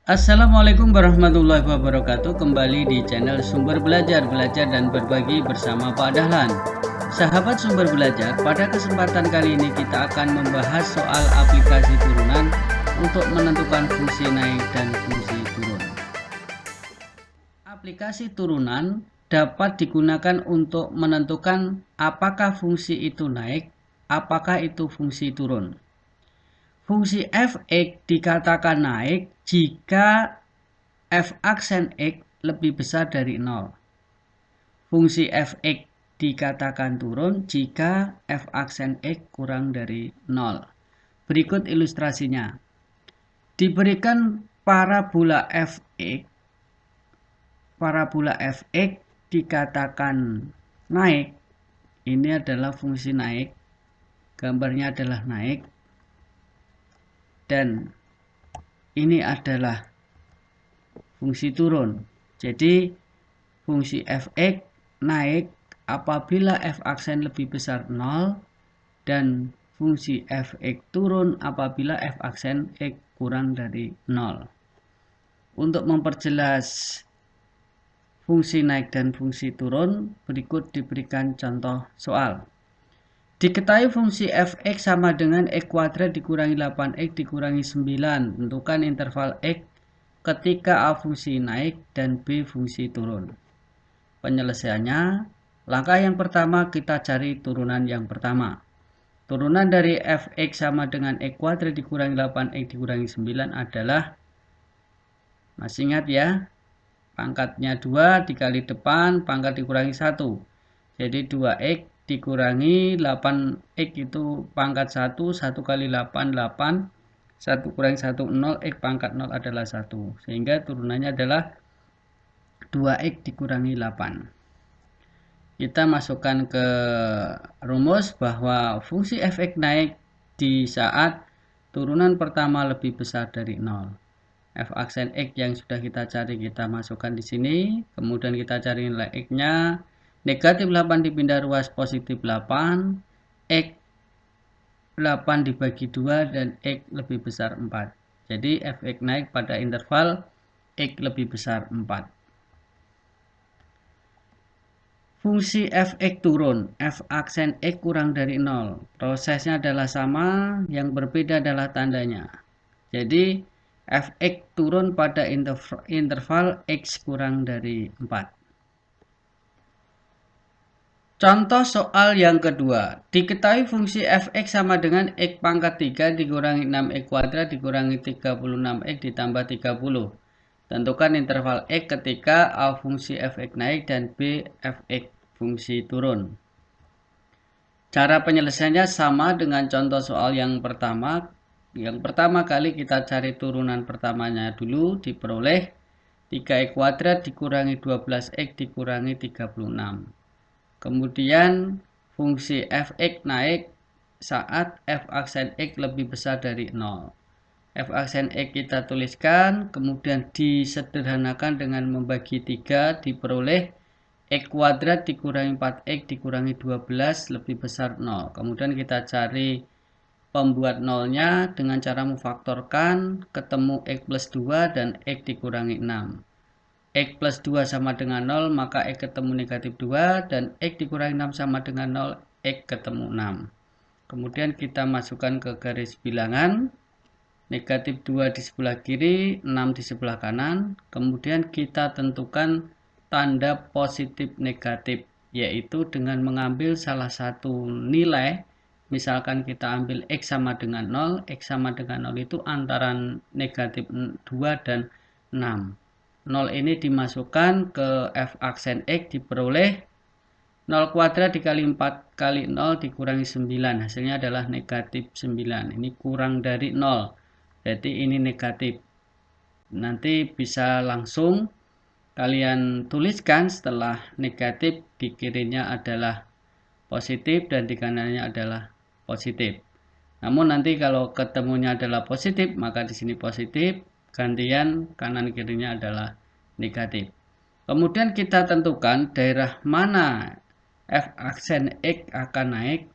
Assalamualaikum warahmatullahi wabarakatuh. Kembali di channel Sumber Belajar dan berbagi bersama Pak Dahlan. Sahabat Sumber Belajar, pada kesempatan kali ini kita akan membahas soal aplikasi turunan untuk menentukan fungsi naik dan fungsi turun. Aplikasi turunan dapat digunakan untuk menentukan apakah fungsi itu naik, apakah itu fungsi turun. Fungsi f(x) dikatakan naik jika f aksen x lebih besar dari 0. Fungsi f(x) dikatakan turun jika f aksen x kurang dari 0. Berikut ilustrasinya. Diberikan parabola f(x). Parabola f(x) dikatakan naik. Ini adalah fungsi naik. Gambarnya adalah naik. Dan ini adalah fungsi turun. Jadi fungsi f(x) naik apabila f aksen lebih besar 0 dan fungsi f(x) turun apabila f aksen x kurang dari 0. Untuk memperjelas fungsi naik dan fungsi turun, berikut diberikan contoh soal. Diketahui fungsi f(x) sama dengan x kuadrat dikurangi 8x dikurangi 9. Tentukan interval x ketika A fungsi naik dan B fungsi turun. Penyelesaiannya, langkah yang pertama kita cari turunan yang pertama. Turunan dari f(x) sama dengan x kuadrat dikurangi 8x dikurangi 9 adalah, masih ingat ya, pangkatnya 2 dikali depan, pangkat dikurangi 1. Jadi 2x dikurangi 8x itu pangkat 1, 1 kali 8, 8. 1 kurangi 1, 0, x pangkat 0 adalah 1. Sehingga turunannya adalah 2x dikurangi 8. Kita masukkan ke rumus bahwa fungsi f(x) naik di saat turunan pertama lebih besar dari 0. F aksen x yang sudah kita cari kita masukkan di sini. Kemudian kita cari nilai x-nya. Negatif 8 dipindah ruas positif 8. X 8 dibagi 2 dan x lebih besar 4. Jadi f(x) naik pada interval x lebih besar 4. Fungsi f(x) turun, f aksen x kurang dari 0. Prosesnya adalah sama, yang berbeda adalah tandanya. Jadi f(x) turun pada interval x kurang dari 4. Contoh soal yang kedua. Diketahui fungsi f(x) sama dengan x pangkat 3 dikurangi 6x kuadrat dikurangi 36x ditambah 30. Tentukan interval x ketika A fungsi f(x) naik dan B f(x) fungsi turun. Cara penyelesaiannya sama dengan contoh soal yang pertama. Yang pertama kali kita cari turunan pertamanya dulu, diperoleh 3x kuadrat dikurangi 12x dikurangi 36. Kemudian fungsi f(x) naik saat f aksen x lebih besar dari 0. F aksen x kita tuliskan, kemudian disederhanakan dengan membagi 3, diperoleh x kuadrat dikurangi 4x dikurangi 12 lebih besar 0. Kemudian kita cari pembuat nolnya dengan cara memfaktorkan, ketemu x plus 2 dan x dikurangi 6. X plus 2 sama dengan 0, maka X ketemu negatif 2, dan X dikurangi 6 sama dengan 0, X ketemu 6. Kemudian kita masukkan ke garis bilangan, negatif 2 di sebelah kiri, 6 di sebelah kanan. Kemudian kita tentukan tanda positif negatif, yaitu dengan mengambil salah satu nilai. Misalkan kita ambil X sama dengan 0, X sama dengan 0 itu antara negatif 2 dan 6. 0 ini dimasukkan ke f aksen x, diperoleh 0 kuadrat dikali 4 kali 0 dikurangi 9. Hasilnya adalah negatif 9. Ini kurang dari 0. Berarti ini negatif. Nanti bisa langsung kalian tuliskan setelah negatif, di kirinya adalah positif dan di kanannya adalah positif. Namun nanti kalau ketemunya adalah positif, maka di sini positif, gantian kanan kirinya adalah negatif. Kemudian kita tentukan daerah mana f aksen x akan naik.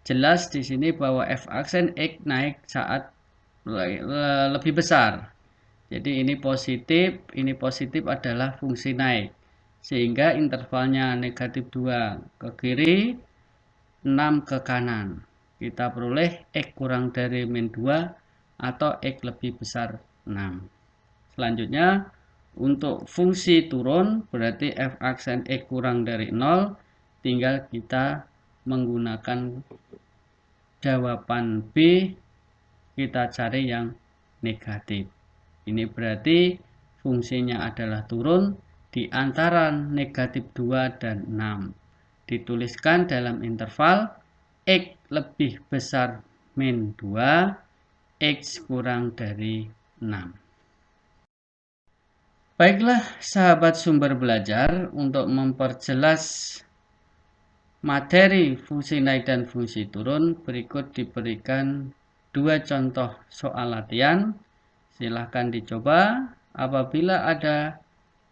Jelas di sini bahwa f aksen x naik saat lebih besar. Jadi ini positif adalah fungsi naik. Sehingga intervalnya negatif 2 ke kiri, 6 ke kanan. Kita peroleh X kurang dari min 2 atau X lebih besar 6. Selanjutnya, untuk fungsi turun berarti f aksen X kurang dari 0, tinggal kita menggunakan jawaban B, kita cari yang negatif. Ini berarti fungsinya adalah turun di antara negatif 2 dan 6. Dituliskan dalam interval X lebih besar min 2, X kurang dari 6. Baiklah sahabat sumber belajar, untuk memperjelas materi fungsi naik dan fungsi turun, berikut diberikan 2 contoh soal latihan. Silahkan dicoba. Apabila ada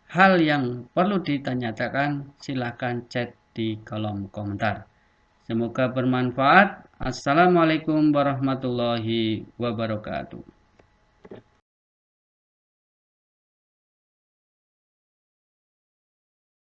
hal yang perlu ditanyakan, silahkan chat di kolom komentar. Semoga bermanfaat. Assalamualaikum warahmatullahi wabarakatuh.